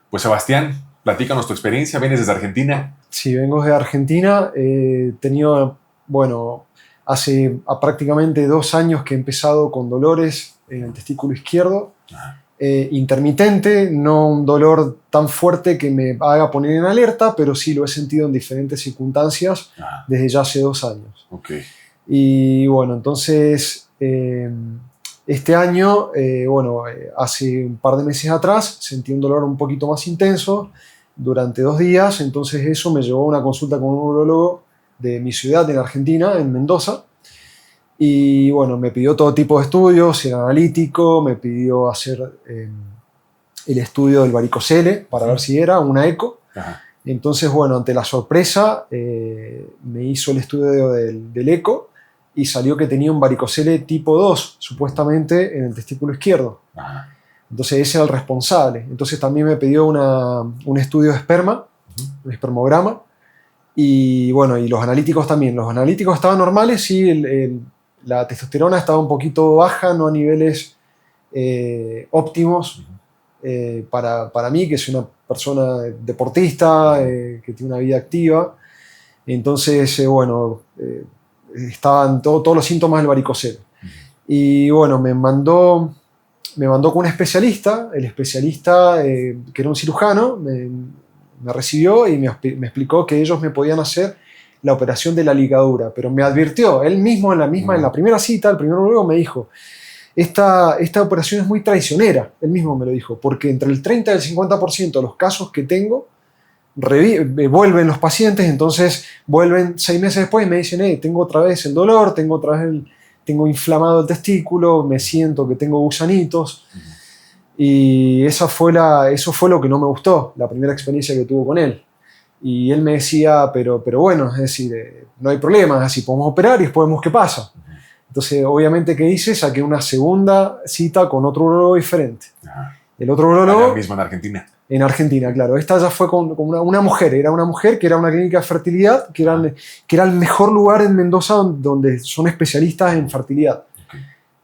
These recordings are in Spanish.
Pues Sebastián, platícanos tu experiencia, vienes desde Argentina. Sí, vengo de Argentina. Tenido, bueno, hace prácticamente 2 años que he empezado con dolores en el testículo izquierdo. Intermitente, no un dolor tan fuerte que me haga poner en alerta, pero sí lo he sentido en diferentes circunstancias desde ya hace 2 años. Okay. Y bueno, entonces este año, hace un par de meses atrás, sentí un dolor un poquito más intenso durante 2 días, entonces eso me llevó a una consulta con un urólogo de mi ciudad, en Argentina, en Mendoza. Y bueno, me pidió todo tipo de estudios, el analítico, me pidió hacer el estudio del varicocele para ver si era una eco. Ajá. Entonces, bueno, ante la sorpresa, me hizo el estudio del eco y salió que tenía un varicocele tipo 2, supuestamente, en el testículo izquierdo. Ajá. Entonces ese era el responsable. Entonces también me pidió un estudio de esperma, un espermograma. Y bueno, y los analíticos también. Los analíticos estaban normales, sí, la testosterona estaba un poquito baja, no a niveles óptimos para mí, que soy una persona deportista, que tiene una vida activa. Entonces, estaban todos los síntomas del varicocele. Y bueno, me mandó con un especialista. El especialista, que era un cirujano, me recibió y me explicó que ellos me podían hacer la operación de la ligadura, pero me advirtió, él mismo en la primera cita, el primer urólogo me dijo, esta operación es muy traicionera, él mismo me lo dijo, porque entre el 30 y el 50% de los casos que tengo, vuelven los pacientes, entonces vuelven 6 meses después y me dicen, tengo otra vez el dolor, tengo inflamado el testículo, me siento que tengo gusanitos. Y eso fue lo que no me gustó, la primera experiencia que tuve con él. Y él me decía, pero bueno, es decir, no hay problema, así podemos operar y después vemos qué pasa. Entonces, obviamente, ¿qué hice? Saqué una segunda cita con otro urólogo diferente. El otro urólogo... Allá mismo en Argentina. En Argentina, claro. Esta ya fue con una mujer. Era una mujer que era una clínica de fertilidad, que era el mejor lugar en Mendoza donde son especialistas en fertilidad.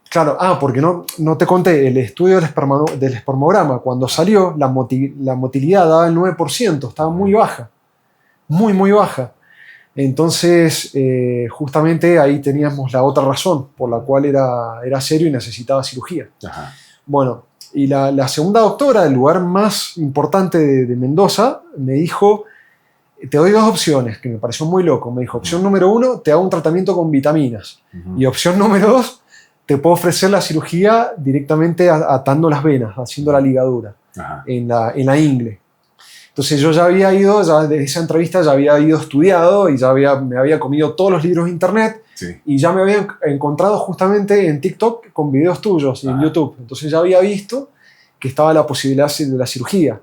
Claro, porque no te conté, el estudio del espermograma, cuando salió, la motilidad daba el 9%, estaba muy baja, muy baja. Entonces, justamente ahí teníamos la otra razón, por la cual era serio y necesitaba cirugía. Ajá. Bueno, y la segunda doctora del lugar más importante de Mendoza me dijo, te doy 2 opciones, que me pareció muy loco. Me dijo, opción número 1, te hago un tratamiento con vitaminas. Y opción número 2, te puedo ofrecer la cirugía directamente atando las venas, haciendo la ligadura en la ingle. Entonces yo ya había ido, de esa entrevista ya había ido estudiado y me había comido todos los libros de internet. Sí. Y ya me había encontrado justamente en TikTok con videos tuyos y en YouTube. Entonces ya había visto que estaba la posibilidad de la cirugía.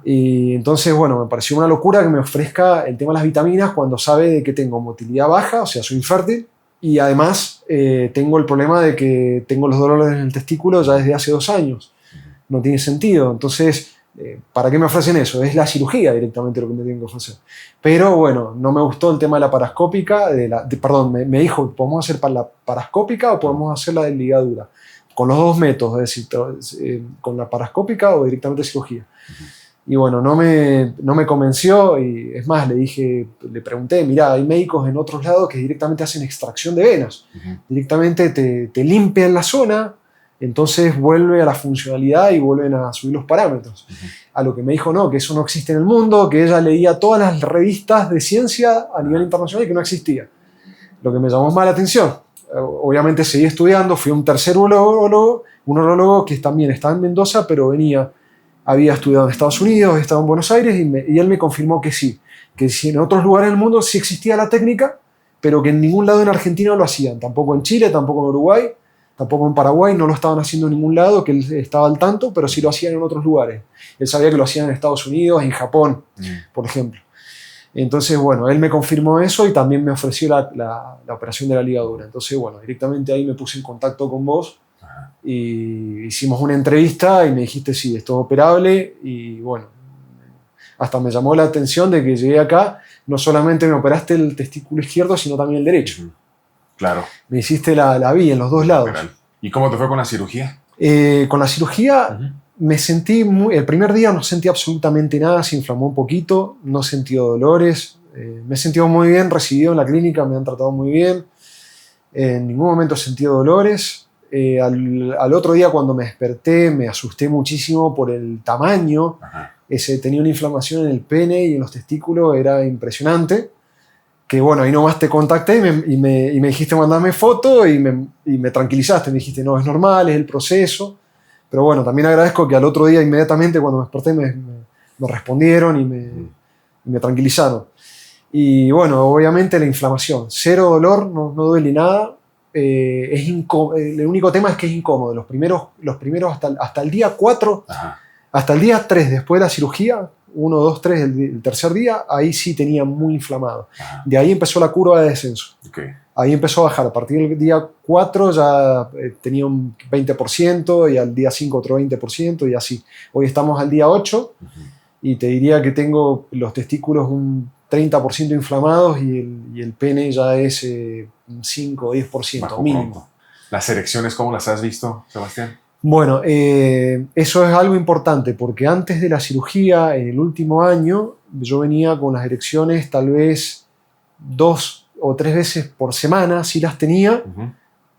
Y entonces, bueno, me pareció una locura que me ofrezca el tema de las vitaminas cuando sabe de que tengo motilidad baja, o sea, soy infértil. Y además tengo el problema de que tengo los dolores en el testículo ya desde hace 2 años. No tiene sentido. Entonces, ¿para qué me ofrecen eso? Es la cirugía directamente lo que me tienen que ofrecer. Pero bueno, no me gustó el tema de la parascópica. Me dijo, ¿podemos hacer la parascópica o podemos hacer la de ligadura? Con los 2 métodos, es decir, con la parascópica o directamente cirugía. Y bueno, no me convenció y es más, le pregunté, mirá, hay médicos en otros lados que directamente hacen extracción de venas. Directamente te limpian la zona, entonces vuelve a la funcionalidad y vuelven a subir los parámetros. A lo que me dijo, no, que eso no existe en el mundo, que ella leía todas las revistas de ciencia a nivel internacional y que no existía. Lo que me llamó más la atención. Obviamente seguí estudiando, fui a un tercer urólogo, un urólogo que también estaba en Mendoza, pero había estudiado en Estados Unidos, estaba en Buenos Aires y él me confirmó que sí, que en otros lugares del mundo sí existía la técnica, pero que en ningún lado en Argentina lo hacían, tampoco en Chile, tampoco en Uruguay, tampoco en Paraguay, no lo estaban haciendo en ningún lado, que él estaba al tanto, pero sí lo hacían en otros lugares. Él sabía que lo hacían en Estados Unidos, en Japón, por ejemplo. Entonces, bueno, él me confirmó eso y también me ofreció la operación de la ligadura. Entonces, bueno, directamente ahí me puse en contacto con vos y hicimos una entrevista y me dijiste, sí, esto es operable. Y bueno, hasta me llamó la atención de que llegué acá, no solamente me operaste el testículo izquierdo, sino también el derecho. Claro. Me hiciste la vía en los 2 lados. ¿Y cómo te fue con la cirugía? Con la cirugía, me sentí el primer día no sentí absolutamente nada, se inflamó un poquito, no sentí dolores, me he sentido muy bien, recibido en la clínica, me han tratado muy bien, en ningún momento he sentido dolores. Al otro día cuando me desperté me asusté muchísimo por el tamaño. Ajá. Tenía una inflamación en el pene y en los testículos, era impresionante. Que bueno, ahí nomás te contacté y me dijiste mandarme foto y me tranquilizaste, me dijiste no, es normal, es el proceso. Pero bueno, también agradezco que al otro día inmediatamente cuando me desperté me respondieron y me tranquilizaron. Y bueno, obviamente la inflamación, cero dolor, no duele nada. El único tema es que es incómodo. Los primeros hasta el día 4, Ajá. hasta el día 3 después de la cirugía, 1, 2, 3, el tercer día, ahí sí tenía muy inflamado. Ajá. De ahí empezó la curva de descenso. Okay. Ahí empezó a bajar. A partir del día 4 ya tenía un 20% y al día 5 otro 20% y así. Hoy estamos al día 8 y te diría que tengo los testículos un 30% inflamados y el pene ya es un 5 o 10% Bajo mínimo. pronto. ¿Las erecciones cómo las has visto, Sebastián? Bueno, eso es algo importante porque antes de la cirugía, en el último año, yo venía con las erecciones tal vez 2 o 3 veces por semana, si las tenía,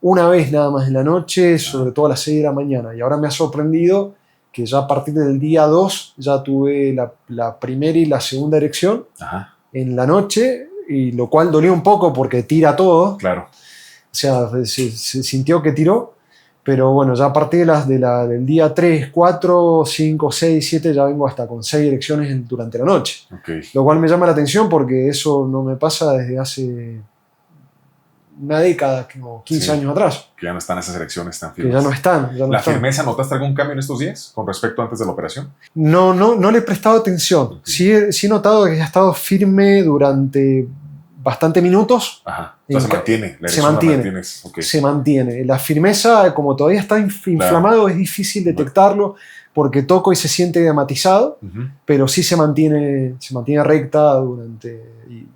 una vez nada más en la noche, sobre todo a las 6 de la mañana. Y ahora me ha sorprendido que ya a partir del día 2 ya tuve la primera y la segunda erección. Ajá. En la noche, y lo cual dolió un poco porque tira todo. Claro. O sea, se sintió que tiró. Pero bueno, ya a partir del día 3, 4, 5, 6, 7 ya vengo hasta con 6 erecciones durante la noche. Okay. Lo cual me llama la atención porque eso no me pasa desde hace una década, como 15 años atrás. Que ya no están esas erecciones tan firmes. Que ya no están. ¿La firmeza notaste algún cambio en estos días con respecto a antes de la operación? No le he prestado atención. Sí he notado que ha estado firme durante bastante minutos. Ajá. Entonces se mantiene. Se mantiene. La firmeza, como todavía está inflamado, es difícil detectarlo porque toco y se siente edematizado, pero sí se mantiene recta durante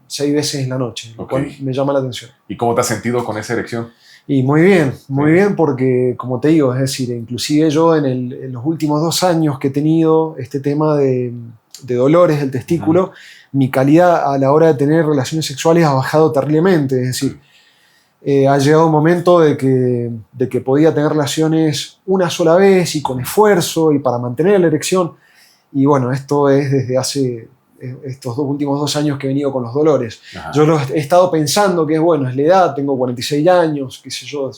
6 veces en la noche, lo cual me llama la atención. ¿Y cómo te has sentido con esa erección? Y muy bien, porque como te digo, es decir, inclusive yo en los últimos 2 años que he tenido este tema de dolores del testículo, mi calidad a la hora de tener relaciones sexuales ha bajado terriblemente, es decir, ha llegado un momento de que podía tener relaciones una sola vez y con esfuerzo y para mantener la erección, y bueno, esto es desde hace estos últimos 2 años que he venido con los dolores. Ajá. Yo lo he estado pensando que es bueno, es la edad, tengo 46 años, qué sé yo,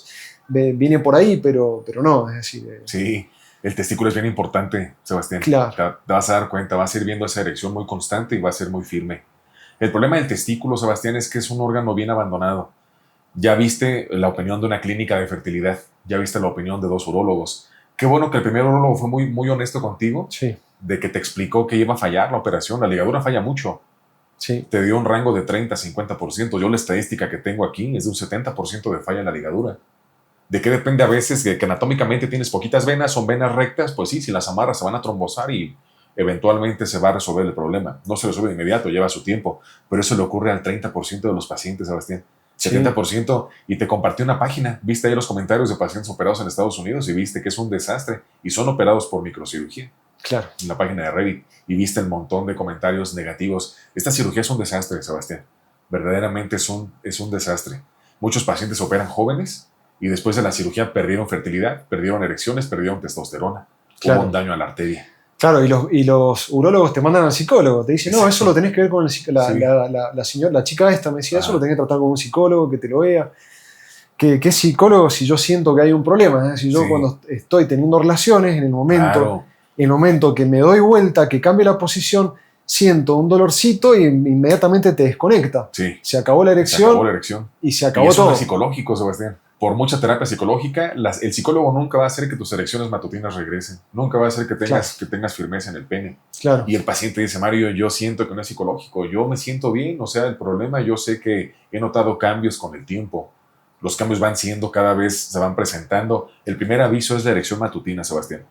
viene por ahí, pero no, es decir... Sí, el testículo es bien importante, Sebastián. Claro. Te vas a dar cuenta, vas a ir viendo esa erección muy constante y va a ser muy firme. El problema del testículo, Sebastián, es que es un órgano bien abandonado. Ya viste la opinión de una clínica de fertilidad, ya viste la opinión de 2 urólogos. Qué bueno que el primer urólogo fue muy honesto contigo. Sí. De que te explicó que iba a fallar la operación. La ligadura falla mucho. Sí. Te dio un rango de 30-50%. Yo la estadística que tengo aquí es de un 70% de falla en la ligadura. ¿De qué depende a veces? De que anatómicamente tienes poquitas venas, son venas rectas, pues sí, si las amarras se van a trombosar y eventualmente se va a resolver el problema. No se resuelve de inmediato, lleva su tiempo, pero eso le ocurre al 30% de los pacientes, Sebastián. 70%, y te compartí una página, viste ahí los comentarios de pacientes operados en Estados Unidos y viste que es un desastre y son operados por microcirugía. Claro. En la página de Revit y viste el montón de comentarios negativos. Esta cirugía es un desastre, Sebastián. Verdaderamente es un desastre. Muchos pacientes operan jóvenes y después de la cirugía perdieron fertilidad, perdieron erecciones, perdieron testosterona. Claro. Hubo un daño a la arteria. Claro, y los urólogos te mandan al psicólogo, te dicen, no, eso lo tenés que ver con la chica esta me decía, eso lo tenés que tratar con un psicólogo, que te lo vea. ¿Qué psicólogo si yo siento que hay un problema? Si yo cuando estoy teniendo relaciones, en el momento que me doy vuelta, que cambio la posición, siento un dolorcito y inmediatamente te desconecta. Sí. Se acabó la erección. Y se acabó todo. Eso es psicológico, Sebastián. Por mucha terapia psicológica, el psicólogo nunca va a hacer que tus erecciones matutinas regresen. Nunca va a hacer que tengas firmeza en el pene. Claro. Y el paciente dice, Mario, yo siento que no es psicológico. Yo me siento bien. O sea, el problema, yo sé que he notado cambios con el tiempo. Los cambios van siendo cada vez, se van presentando. El primer aviso es la erección matutina, Sebastián.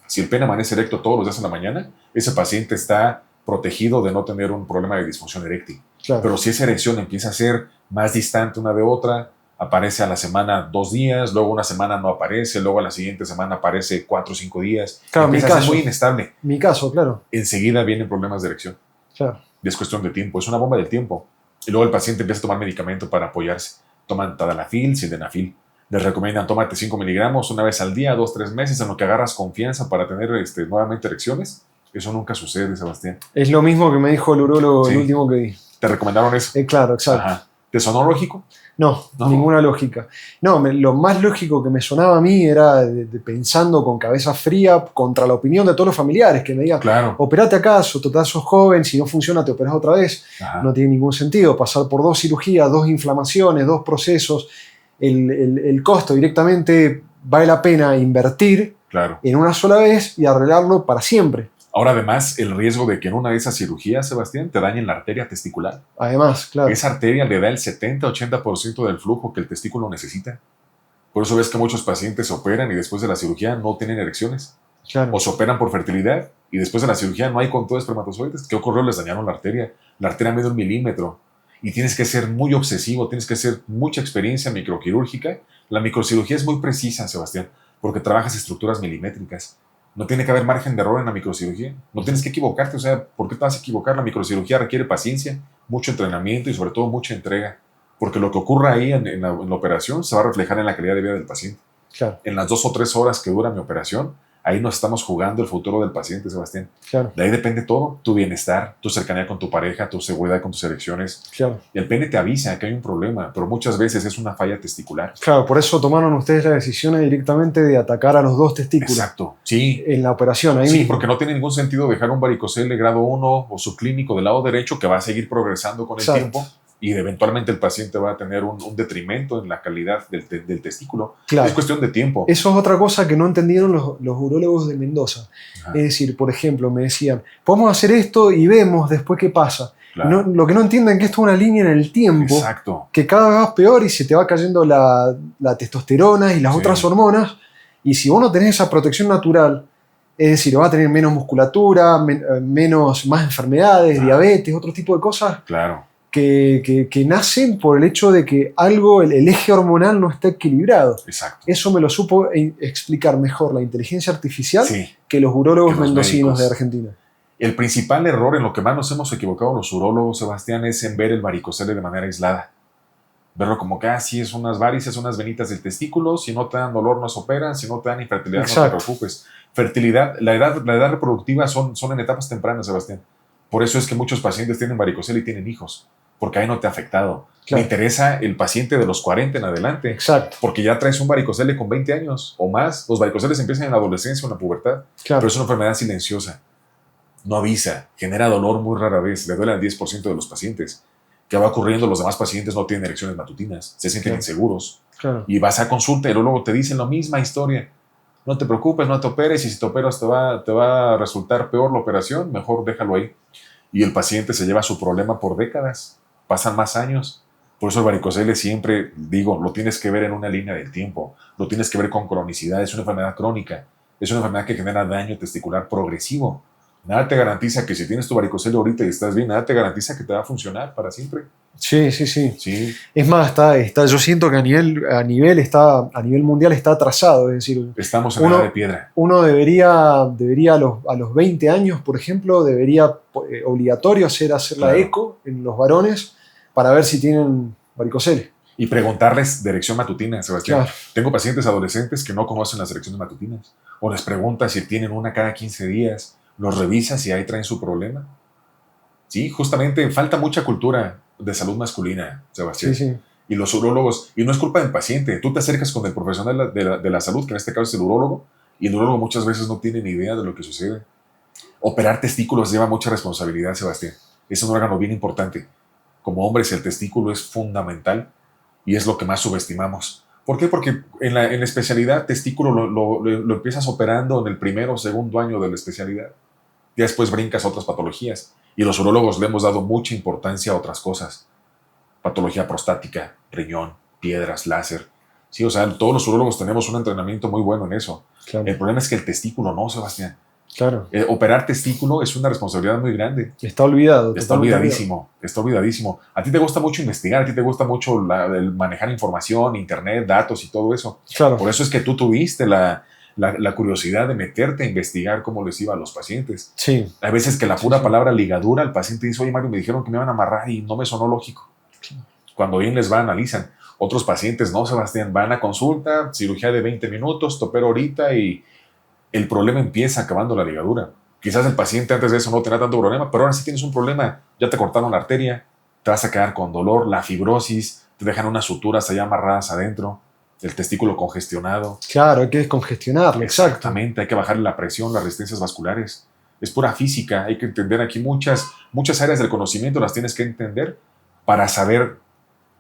Si el pene amanece erecto todos los días en la mañana, ese paciente está protegido de no tener un problema de disfunción eréctil. Claro. Pero si esa erección empieza a ser más distante una de otra, aparece a la semana 2 días, luego una semana no aparece, luego a la siguiente semana aparece 4 o 5 días. Claro, Empieza a ser muy inestable. Mi caso, claro. Enseguida vienen problemas de erección. Claro. Y es cuestión de tiempo, es una bomba del tiempo. Y luego el paciente empieza a tomar medicamento para apoyarse. Toman tadalafil, sildenafil. Les recomiendan tómate 5 miligramos una vez al día, 2, 3 meses, en lo que agarras confianza para tener nuevamente erecciones. Eso nunca sucede, Sebastián. Es lo mismo que me dijo el urólogo, Sí. el último que vi. ¿Te recomendaron eso? Claro, exacto. Ajá. ¿Te sonó lógico? No, No. ninguna lógica. No, lo más lógico que me sonaba a mí era pensando con cabeza fría contra la opinión de todos los familiares, que me digan, Claro. operate acaso, total sos joven, si no funciona te operas otra vez. Ajá. No tiene ningún sentido pasar por 2 cirugías, 2 inflamaciones, 2 procesos. El costo directamente vale la pena invertir Claro. en una sola vez y arreglarlo para siempre. Ahora, además, el riesgo de que en una de esas cirugías, Sebastián, te dañen la arteria testicular. Además, claro. Esa arteria le da el 70-80% del flujo que el testículo necesita. Por eso ves que muchos pacientes se operan y después de la cirugía no tienen erecciones. Claro. O se operan por fertilidad y después de la cirugía no hay control de espermatozoides. ¿Qué ocurrió? Les dañaron la arteria. La arteria mide 1 milímetro. Y tienes que ser muy obsesivo, tienes que hacer mucha experiencia microquirúrgica. La microcirugía es muy precisa, Sebastián, porque trabajas estructuras milimétricas. No tiene que haber margen de error en la microcirugía. No tienes que equivocarte. O sea, ¿por qué te vas a equivocar? La microcirugía requiere paciencia, mucho entrenamiento y sobre todo mucha entrega. Porque lo que ocurra ahí en la operación se va a reflejar en la calidad de vida del paciente. Claro. En las 2 o 3 horas que dura mi operación, ahí nos estamos jugando el futuro del paciente, Sebastián. Claro. De ahí depende todo. Tu bienestar, tu cercanía con tu pareja, tu seguridad con tus erecciones. Claro. Y el pene te avisa que hay un problema, pero muchas veces es una falla testicular. Claro, por eso tomaron ustedes la decisión directamente de atacar a los 2 testículos. Exacto, sí. En la operación, ahí Sí, mismo. porque no tiene ningún sentido dejar un varicocele grado 1 o subclínico del lado derecho que va a seguir progresando con el Exacto. tiempo y eventualmente el paciente va a tener un detrimento en la calidad del testículo. Claro. Es cuestión de tiempo. Eso es otra cosa que no entendieron los urólogos de Mendoza. Ajá, Es decir, por ejemplo, me decían, podemos hacer esto y vemos después qué pasa. claro. Lo que no entienden es que esto es una línea en el tiempo Exacto. que cada vez va peor y se te va cayendo la testosterona y las Sí. otras hormonas. Y si vos no tenés esa protección natural, es decir, vas a tener menos musculatura, más enfermedades, Claro. diabetes, otro tipo de cosas Claro. que nacen por el hecho de que algo, el eje hormonal no está equilibrado. Exacto. Eso me lo supo explicar mejor la inteligencia artificial Sí. que los urólogos Que los mendocinos médicos. de Argentina. El principal error en lo que más nos hemos equivocado los urólogos, Sebastián, es en ver el varicocele de manera aislada. Verlo como que, sí, es unas varices, unas venitas del testículo, si no te dan dolor no se operan, si no te dan infertilidad no Exacto. te preocupes. Fertilidad, la edad reproductiva son en etapas tempranas, Sebastián. Por eso es que muchos pacientes tienen varicocele y tienen hijos, porque ahí no te ha afectado. Claro. Me interesa el paciente de los 40 en adelante, Exacto, porque ya traes un varicocele con 20 años o más. Los varicoceles empiezan en la adolescencia o en la pubertad, claro. pero es una enfermedad silenciosa. No avisa, genera dolor muy rara vez, le duele al 10% de los pacientes. ¿Qué va ocurriendo? Los demás pacientes no tienen erecciones matutinas, se sienten Claro. inseguros. Claro. Y vas a consulta y luego te dicen la misma historia. No te preocupes, no te operes, y si te operas te va a resultar peor la operación, mejor déjalo ahí. Y el paciente se lleva su problema por décadas, pasan más años. Por eso el varicocele siempre, digo, lo tienes que ver en una línea del tiempo, lo tienes que ver con cronicidad, es una enfermedad crónica, es una enfermedad que genera daño testicular progresivo. Nada te garantiza que si tienes tu varicocele ahorita y estás bien, nada te garantiza que te va a funcionar para siempre. Sí, sí, sí. Sí, Es más, yo siento que a nivel mundial está atrasado. Es decir, estamos en Uno- la edad de piedra. uno debería a los 20 años, por ejemplo, debería obligatorio hacer la Claro. eco en los varones para ver si tienen varicocele. Y preguntarles de erección matutina, Sebastián. Claro. Tengo pacientes adolescentes que no conocen las erecciones matutinas. O les preguntas si tienen una cada 15 días. Los revisas y ahí traen su problema. Sí, justamente falta mucha cultura de salud masculina, Sebastián. Sí, sí. Y los urólogos, y no es culpa del paciente, tú te acercas con el profesional de la salud, que en este caso es el urólogo, y el urólogo muchas veces no tiene ni idea de lo que sucede. Operar testículos lleva mucha responsabilidad, Sebastián. Es un órgano bien importante. Como hombres, el testículo es fundamental y es lo que más subestimamos. ¿Por qué? Porque en la especialidad testículo lo empiezas operando en el primero o segundo año de la especialidad. Ya después brincas a otras patologías. Y los urólogos le hemos dado mucha importancia a otras cosas. Patología prostática, riñón, piedras, láser. Sí, o sea, todos los urólogos tenemos un entrenamiento muy bueno en eso. Claro. El problema es que el testículo no, Sebastián. Claro. Operar testículo es una responsabilidad muy grande. Está olvidado. Está olvidadísimo, está olvidadísimo. A ti te gusta mucho investigar, a ti te gusta mucho el manejar información, internet, datos y todo eso. Claro. Por eso es que tú tuviste la curiosidad de meterte a investigar cómo les iba a los pacientes. Sí. Hay veces que la pura palabra ligadura, el paciente dice, oye Mario, me dijeron que me iban a amarrar y no me sonó lógico. Cuando bien les va, analizan. Otros pacientes no, Sebastián, van a consulta, cirugía de 20 minutos, te opero ahorita y el problema empieza acabando la ligadura. Quizás el paciente antes de eso no tenía tanto problema, pero ahora sí tienes un problema. Ya te cortaron la arteria, te vas a quedar con dolor, la fibrosis, te dejan unas suturas allá amarradas adentro, el testículo congestionado. Claro, hay que descongestionarlo, exacto. Exactamente, hay que bajarle la presión, las resistencias vasculares. Es pura física, hay que entender aquí muchas áreas del conocimiento, las tienes que entender para saber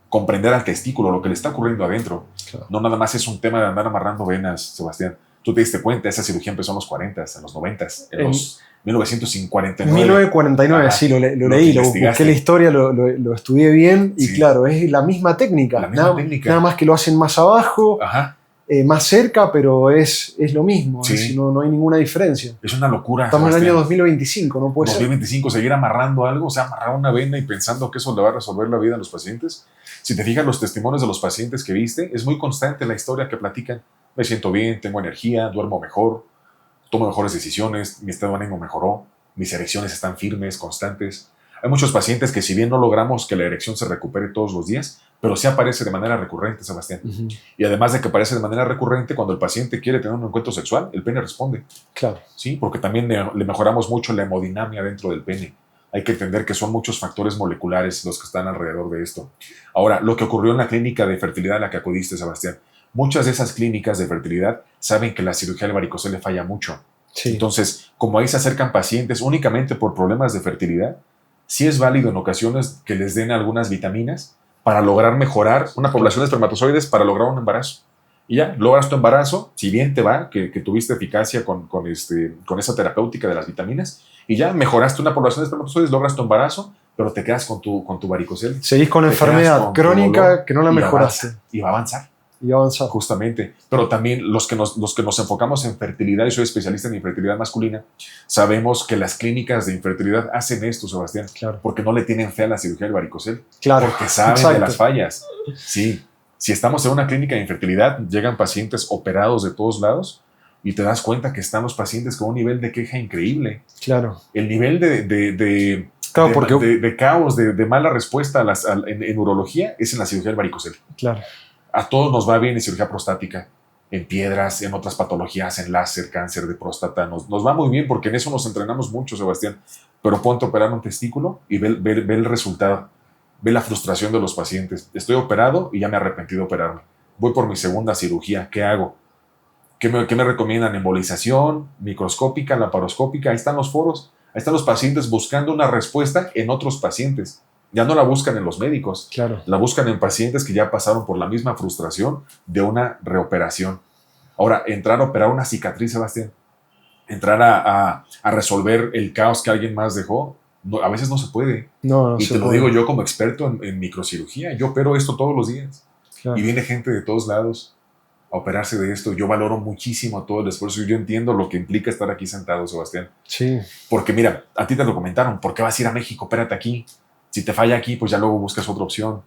comprender al testículo, lo que le está ocurriendo adentro. Claro. No nada más es un tema de andar amarrando venas, Sebastián. Tú te diste cuenta, esa cirugía empezó en los 40, en los 90, en los 1949. 1949, sí, lo leí, busqué la historia, lo estudié bien y claro, es la misma técnica. Nada más que lo hacen más abajo, más cerca, pero es lo mismo, sí. No hay ninguna diferencia. Es una locura. Estamos en el año 2025, no puede 2025, seguir amarrando algo, o sea, amarrar una vena y pensando que eso le va a resolver la vida a los pacientes. Si te fijas los testimonios de los pacientes que viste, es muy constante la historia que platican. Me siento bien, tengo energía, duermo mejor, tomo mejores decisiones, mi estado de ánimo mejoró, mis erecciones están firmes, constantes. Hay muchos pacientes que si bien no logramos que la erección se recupere todos los días, pero sí aparece de manera recurrente, Sebastián. Uh-huh. Y además de que aparece de manera recurrente, cuando el paciente quiere tener un encuentro sexual, el pene responde. Claro. Sí, porque también le mejoramos mucho la hemodinamia dentro del pene. Hay que entender que son muchos factores moleculares los que están alrededor de esto. Ahora, lo que ocurrió en la clínica de fertilidad a la que acudiste, Sebastián, muchas de esas clínicas de fertilidad saben que la cirugía del varicocele falla mucho. Sí. Entonces, como ahí se acercan pacientes únicamente por problemas de fertilidad, sí es válido en ocasiones que les den algunas vitaminas para lograr mejorar una población de espermatozoides para lograr un embarazo. Y ya, logras tu embarazo, si bien te va, que tuviste eficacia con esa terapéutica de las vitaminas, y ya mejoraste una población de espermatozoides, logras tu embarazo, pero te quedas con tu varicocele. Seguís con enfermedad crónica que no la mejoraste. Y va a avanzar. Y avanzar. Justamente. Pero también los que nos enfocamos en fertilidad, y soy especialista en infertilidad masculina, sabemos que las clínicas de infertilidad hacen esto, Sebastián, claro. Porque no le tienen fe a la cirugía del varicocele. Claro. Porque saben de las fallas. Sí. Si estamos en una clínica de infertilidad, llegan pacientes operados de todos lados y te das cuenta que están los pacientes con un nivel de queja increíble. Claro. El nivel de caos, de mala respuesta en urología es en la cirugía del varicocele. Claro. A todos nos va bien en cirugía prostática, en piedras, en otras patologías, en láser, cáncer de próstata. Nos va muy bien porque en eso nos entrenamos mucho, Sebastián. Pero ponte a operar un testículo y ve el resultado. Ve la frustración de los pacientes. Estoy operado y ya me arrepentí de operarme. Voy por mi segunda cirugía. ¿Qué hago? ¿Qué me recomiendan? Embolización, microscópica, laparoscópica. Ahí están los foros. Ahí están los pacientes buscando una respuesta en otros pacientes. Ya no la buscan en los médicos. Claro. La buscan en pacientes que ya pasaron por la misma frustración de una reoperación. Ahora, entrar a operar una cicatriz, Sebastián. Entrar a resolver el caos que alguien más dejó. No, a veces no se puede. No y te lo digo yo como experto en microcirugía. Yo opero esto todos los días. Claro. Y viene gente de todos lados a operarse de esto. Yo valoro muchísimo todo el esfuerzo y yo entiendo lo que implica estar aquí sentado, Sebastián. Sí. Porque mira, a ti te lo comentaron. ¿Por qué vas a ir a México? Opérate aquí. Si te falla aquí, pues ya luego buscas otra opción.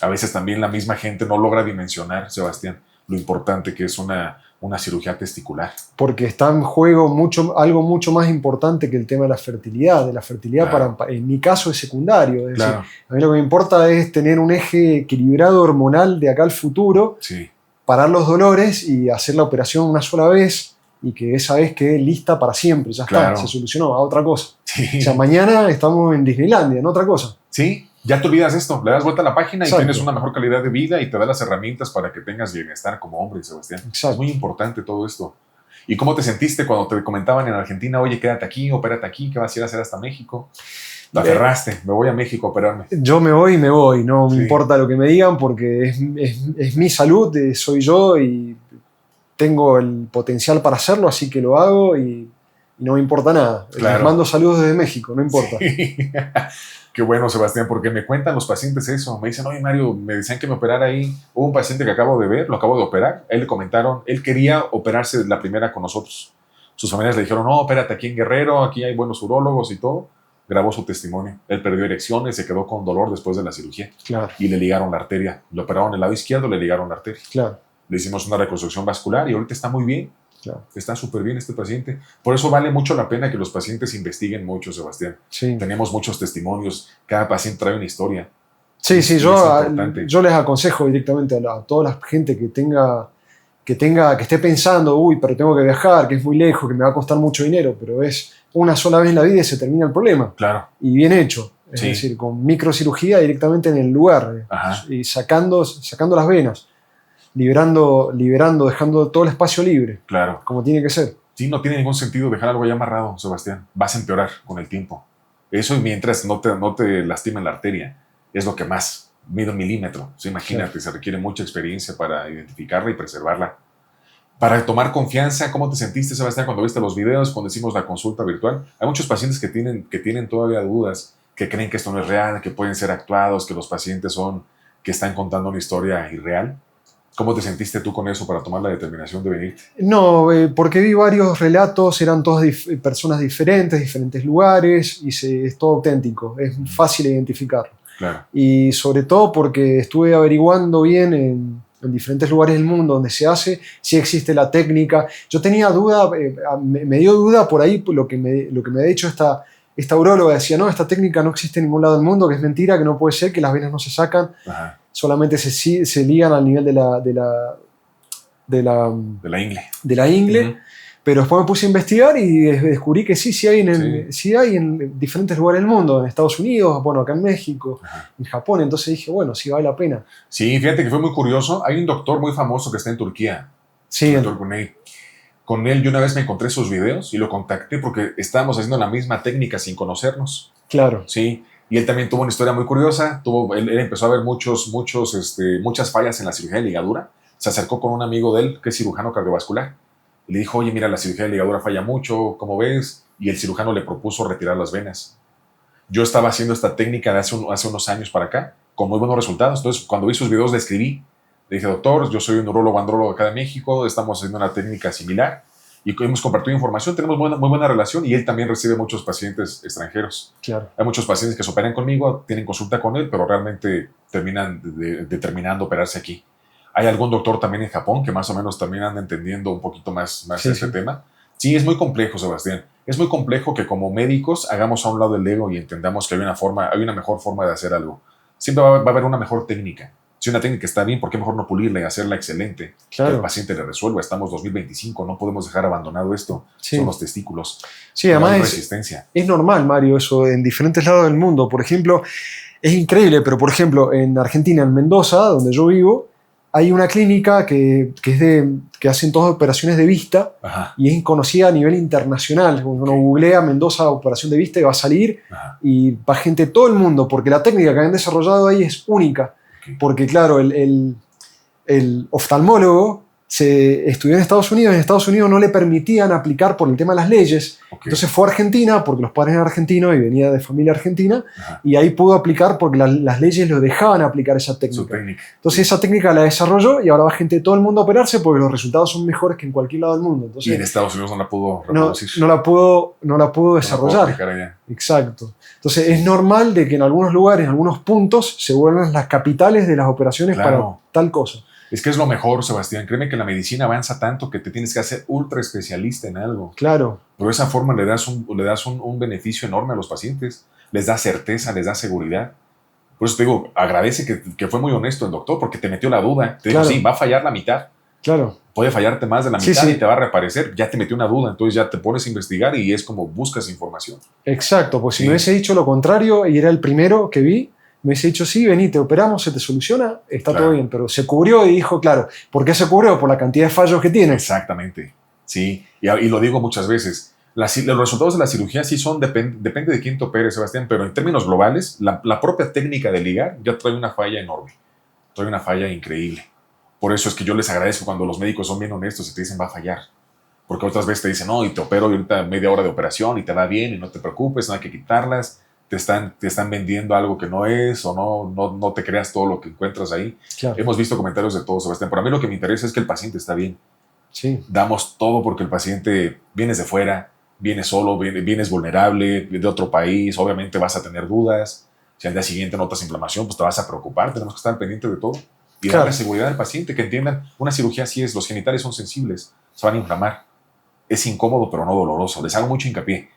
A veces también la misma gente no logra dimensionar, Sebastián, lo importante que es una cirugía testicular. Porque está en juego algo mucho más importante que el tema de la fertilidad. Claro. En mi caso es secundario. Es claro. decir, a mí lo que me importa es tener un eje equilibrado hormonal de acá al futuro, sí. Parar los dolores y hacer la operación una sola vez y que esa vez quede lista para siempre. Ya claro. está, se solucionó a otra cosa. Sí. O sea, mañana estamos en Disneylandia, en otra cosa. Sí, ya te olvidas esto, le das vuelta a la página Exacto. y tienes una mejor calidad de vida y te da las herramientas para que tengas bienestar como hombre, Sebastián. Exacto. Es muy importante todo esto. ¿Y cómo te sentiste cuando te comentaban en Argentina, oye, quédate aquí, opérate aquí, ¿qué vas a ir a hacer hasta México? Te aferraste, me voy a México a operarme. Yo me voy, no me importa lo que me digan porque es mi salud, soy yo y tengo el potencial para hacerlo, así que lo hago y no me importa nada. Claro. Les mando saludos desde México, no importa. Sí. Qué bueno, Sebastián, porque me cuentan los pacientes eso. Me dicen, oye, Mario, me decían que me operara ahí. Hubo un paciente que acabo de ver, lo acabo de operar. A él le comentaron, él quería operarse la primera con nosotros. Sus familias le dijeron, no, espérate, aquí en Guerrero, aquí hay buenos urólogos y todo. Grabó su testimonio. Él perdió erecciones, se quedó con dolor después de la cirugía. Claro. Y le ligaron la arteria. Lo operaron el lado izquierdo, le ligaron la arteria. Claro. Le hicimos una reconstrucción vascular y ahorita está muy bien. Claro. Está súper bien este paciente. Por eso vale mucho la pena que los pacientes investiguen mucho, Sebastián. Sí. Tenemos muchos testimonios. Cada paciente trae una historia. Sí, sí, Y yo les aconsejo directamente a toda la gente que esté pensando, uy, pero tengo que viajar, que es muy lejos, que me va a costar mucho dinero, pero es una sola vez en la vida y se termina el problema. Claro. Y bien hecho. Es Sí. decir, con microcirugía directamente en el lugar. Ajá. Y sacando las venas. Liberando, dejando todo el espacio libre. Claro. Como tiene que ser. Sí, no tiene ningún sentido dejar algo ya amarrado, Sebastián. Vas a empeorar con el tiempo. Eso y mientras no te lastimen la arteria. Es lo que más mide 1 milímetro. Sí, imagínate, claro. Se requiere mucha experiencia para identificarla y preservarla. Para tomar confianza, ¿cómo te sentiste, Sebastián, cuando viste los videos, cuando hicimos la consulta virtual? Hay muchos pacientes que tienen todavía dudas, que creen que esto no es real, que pueden ser actuados, que los pacientes que están contando una historia irreal. ¿Cómo te sentiste tú con eso para tomar la determinación de venir? No, porque vi varios relatos, eran todas personas diferentes lugares, y es todo auténtico, es fácil identificarlo. Claro. Y sobre todo porque estuve averiguando bien en diferentes lugares del mundo donde se hace, si existe la técnica. Yo tenía duda, me dio duda por ahí lo que me había dicho esta uróloga. Decía, no, esta técnica no existe en ningún lado del mundo, que es mentira, que no puede ser, que las venas no se sacan. Ajá. Solamente se ligan al nivel de la ingle. Uh-huh. Pero después me puse a investigar y descubrí que sí hay en diferentes lugares del mundo, en Estados Unidos, bueno, acá en México, ajá, en Japón. Entonces dije, bueno, sí vale la pena. Sí, fíjate que fue muy curioso. Hay un doctor muy famoso que está en Turquía. Sí. El doctor Güney. Con él yo una vez me encontré sus videos y lo contacté porque estábamos haciendo la misma técnica sin conocernos. Claro. Sí. Y él también tuvo una historia muy curiosa. Él empezó a ver muchas fallas en la cirugía de ligadura. Se acercó con un amigo de él que es cirujano cardiovascular. Y le dijo, oye, mira, la cirugía de ligadura falla mucho, ¿cómo ves? Y el cirujano le propuso retirar las venas. Yo estaba haciendo esta técnica de hace unos años para acá, con muy buenos resultados. Entonces, cuando vi sus videos, le escribí. Le dije, doctor, yo soy un urólogo andrólogo acá de México, estamos haciendo una técnica similar. Y hemos compartido información, tenemos muy buena relación y él también recibe muchos pacientes extranjeros. Claro. Hay muchos pacientes que se operan conmigo, tienen consulta con él, pero realmente terminan determinando operarse aquí. Hay algún doctor también en Japón que más o menos también anda entendiendo un poquito más este tema. Sí, es muy complejo, Sebastián. Es muy complejo que como médicos hagamos a un lado el ego y entendamos que hay una mejor forma de hacer algo. Siempre va a haber una mejor técnica. Si una técnica está bien, ¿por qué mejor no pulirla y hacerla excelente? Claro. Que el paciente le resuelva. Estamos 2025, no podemos dejar abandonado esto. Sí. Son los testículos. Sí, además es normal, Mario, eso en diferentes lados del mundo. Por ejemplo, es increíble, pero por ejemplo, en Argentina, en Mendoza, donde yo vivo, hay una clínica que hacen todas operaciones de vista. Ajá. Y es conocida a nivel internacional. Uno googlea Mendoza operación de vista y va a salir. Ajá. Y va gente de todo el mundo, porque la técnica que han desarrollado ahí es única. Porque claro, el oftalmólogo se estudió en Estados Unidos no le permitían aplicar por el tema de las leyes. Entonces fue a Argentina porque los padres eran argentinos y venía de familia argentina. Ajá. Y ahí pudo aplicar porque las leyes lo dejaban aplicar esa técnica. Entonces esa técnica la desarrolló y ahora va gente de todo el mundo a operarse porque los resultados son mejores que en cualquier lado del mundo. Entonces, y en Estados Unidos no la pudo reproducir. No la pudo desarrollar. Exacto. Entonces es normal de que en algunos lugares, en algunos puntos, se vuelvan las capitales de las operaciones para tal cosa. Es que es lo mejor, Sebastián. Créeme que la medicina avanza tanto que te tienes que hacer ultra especialista en algo. Claro. Pero de esa forma le das un beneficio enorme a los pacientes. Les da certeza, les da seguridad. Por eso te digo, agradece que fue muy honesto el doctor porque te metió la duda. Te dijo, sí, va a fallar la mitad. Claro. Puede fallarte más de la mitad y te va a reaparecer. Ya te metió una duda, entonces ya te pones a investigar y es como buscas información. Exacto, pues si me hubiese dicho lo contrario y era el primero que vi, me hubiese dicho, sí, vení, te operamos, se te soluciona, está todo bien. Pero se cubrió y dijo, claro, ¿por qué se cubrió? Por la cantidad de fallos que tiene. Exactamente, sí. Y lo digo muchas veces. Los resultados de la cirugía sí son, depende de quién te opere, Sebastián, pero en términos globales, la propia técnica de ligar ya trae una falla enorme. Trae una falla increíble. Por eso es que yo les agradezco cuando los médicos son bien honestos y te dicen, va a fallar. Porque otras veces te dicen, no, y te opero y ahorita media hora de operación y te va bien y no te preocupes, no hay que quitarlas. Te están vendiendo algo que no es o no te creas todo lo que encuentras ahí. Claro. Hemos visto comentarios de todo, Sebastián. Pero a mí lo que me interesa es que el paciente está bien. Sí, Damos todo porque el paciente, vienes de fuera, vienes solo, vienes vulnerable, de otro país, obviamente vas a tener dudas. Si al día siguiente notas inflamación, pues te vas a preocupar, tenemos que estar pendientes de todo y darle claro. seguridad al paciente, que entiendan, una cirugía así es, los genitales son sensibles, se van a inflamar. Es incómodo, pero no doloroso. Les hago mucho hincapié.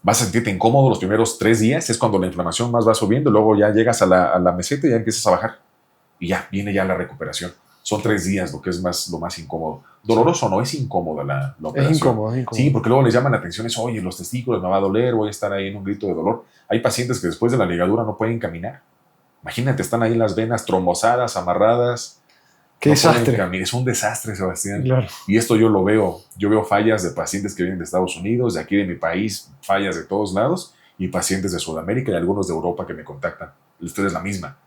Vas a sentirte incómodo los primeros 3 días, es cuando la inflamación más va subiendo, luego ya llegas a la meseta y ya empiezas a bajar. Y ya, viene ya la recuperación. Son 3 días lo que es lo más incómodo. Doloroso no, es incómoda la Es operación. incómodo, es incómodo. Sí, porque luego les llaman la atención, es, oye, los testículos me va a doler, voy a estar ahí en un grito de dolor. Hay pacientes que después de la ligadura no pueden caminar. Imagínate, están ahí las venas trombosadas, amarradas. Qué No pueden desastre. caminar. Es un desastre, Sebastián. Claro. Y esto yo lo veo. Yo veo fallas de pacientes que vienen de Estados Unidos, de aquí de mi país, fallas de todos lados, y pacientes de Sudamérica y algunos de Europa que me contactan. La historia es la misma.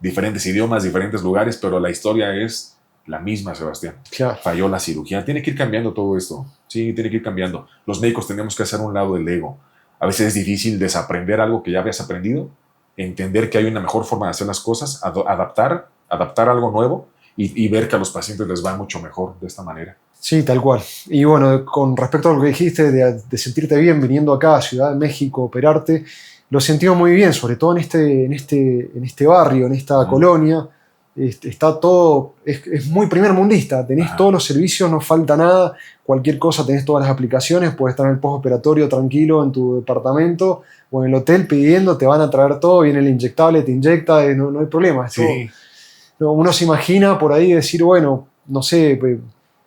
Diferentes idiomas, diferentes lugares, pero la historia es la misma, Sebastián. Claro. Falló la cirugía. Tiene que ir cambiando todo esto. Sí, tiene que ir cambiando. Los médicos tenemos que hacer un lado del ego. A veces es difícil desaprender algo que ya habías aprendido, entender que hay una mejor forma de hacer las cosas, adaptar algo nuevo y ver que a los pacientes les va mucho mejor de esta manera. Sí, tal cual. Y bueno, con respecto a lo que dijiste de sentirte bien viniendo acá a Ciudad de México, operarte, lo sentimos muy bien, sobre todo en este barrio, en esta colonia. Está todo, es muy primer mundista, tenés todos los servicios, no falta nada, cualquier cosa, tenés todas las aplicaciones, puedes estar en el postoperatorio tranquilo en tu departamento o en el hotel pidiendo, te van a traer todo, viene el inyectable, te inyecta, no hay problema. Es todo, uno se imagina por ahí decir, bueno, no sé,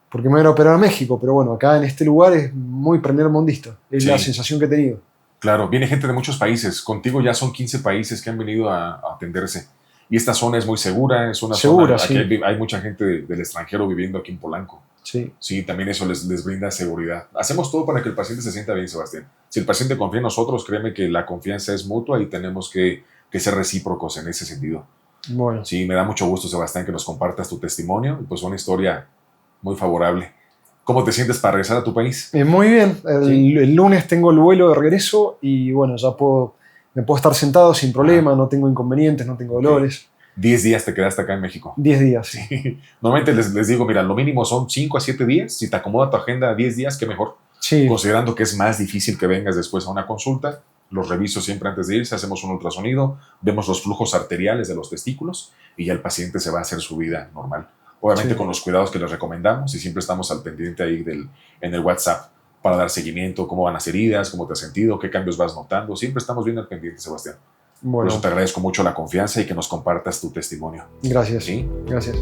porque me voy a operar a México, pero bueno, acá en este lugar es muy primer mundista, es la sensación que he tenido. Claro, viene gente de muchos países, contigo ya son 15 países que han venido a atenderse. Y esta zona es muy segura, es una Segura, zona, sí. aquí hay mucha gente del extranjero viviendo aquí en Polanco. Sí. Sí, también eso les brinda seguridad. Hacemos todo para que el paciente se sienta bien, Sebastián. Si el paciente confía en nosotros, créeme que la confianza es mutua y tenemos que ser recíprocos en ese sentido. Bueno. Sí, me da mucho gusto, Sebastián, que nos compartas tu testimonio y pues una historia muy favorable. ¿Cómo te sientes para regresar a tu país? Muy bien, el lunes tengo el vuelo de regreso y bueno, ya me puedo estar sentado sin problema, no tengo inconvenientes, no tengo dolores. 10 días te quedaste acá en México. 10 días. Sí. Normalmente les digo, mira, lo mínimo son 5 a 7 días. Si te acomoda tu agenda 10 días, qué mejor. Sí. Considerando que es más difícil que vengas después a una consulta, los reviso siempre antes de irse, hacemos un ultrasonido, vemos los flujos arteriales de los testículos y ya el paciente se va a hacer su vida normal. Obviamente con los cuidados que les recomendamos y siempre estamos al pendiente ahí en el WhatsApp para dar seguimiento, cómo van las heridas, cómo te has sentido, qué cambios vas notando. Siempre estamos bien al pendiente, Sebastián. Bueno. Por eso te agradezco mucho la confianza y que nos compartas tu testimonio. Gracias. ¿Sí? Gracias.